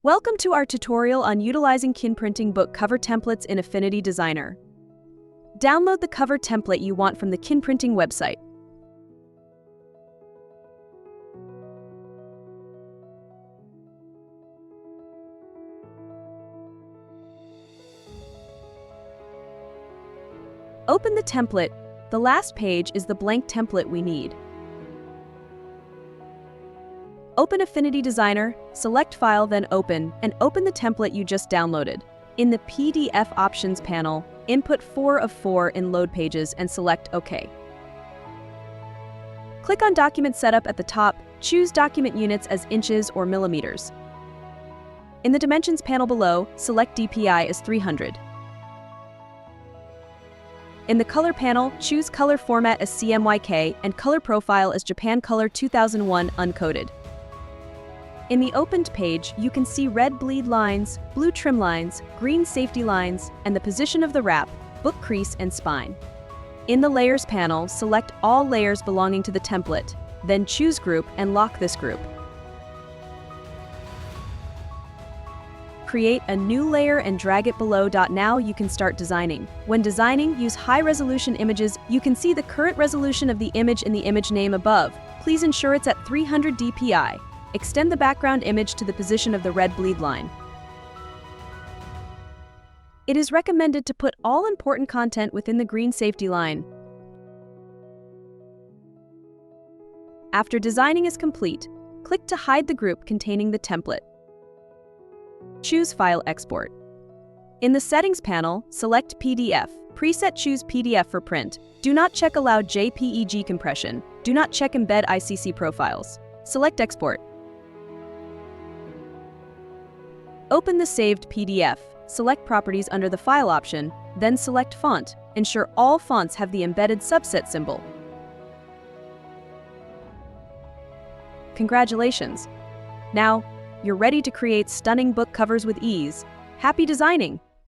Welcome to our tutorial on utilizing QinPrinting book cover templates in Affinity Designer. Download the cover template you want from the QinPrinting website. Open the template. The last page is the blank template we need. Open Affinity Designer, select File, then Open, and open the template you just downloaded. In the PDF Options panel, input 4 of 4 in Load Pages and select OK. Click on Document Setup at the top, choose document units as inches or millimeters. In the Dimensions panel below, select DPI as 300. In the Color panel, choose Color Format as CMYK and Color Profile as Japan Color 2001 Uncoated. In the opened page, you can see red bleed lines, blue trim lines, green safety lines, and the position of the wrap, book crease, and spine. In the Layers panel, select all layers belonging to the template, then choose Group and lock this group. Create a new layer and drag it below. Now you can start designing. When designing, use high-resolution images. You can see the current resolution of the image in the image name above. Please ensure it's at 300 dpi. Extend the background image to the position of the red bleed line. It is recommended to put all important content within the green safety line. After designing is complete, click to hide the group containing the template. Choose File Export. In the Settings panel, select PDF. Preset, choose PDF for print. Do not check Allow JPEG compression. Do not check Embed ICC profiles. Select Export. Open the saved PDF. Select Properties under the File option, then select Font. Ensure all fonts have the embedded subset symbol. Congratulations! Now, you're ready to create stunning book covers with ease. Happy designing!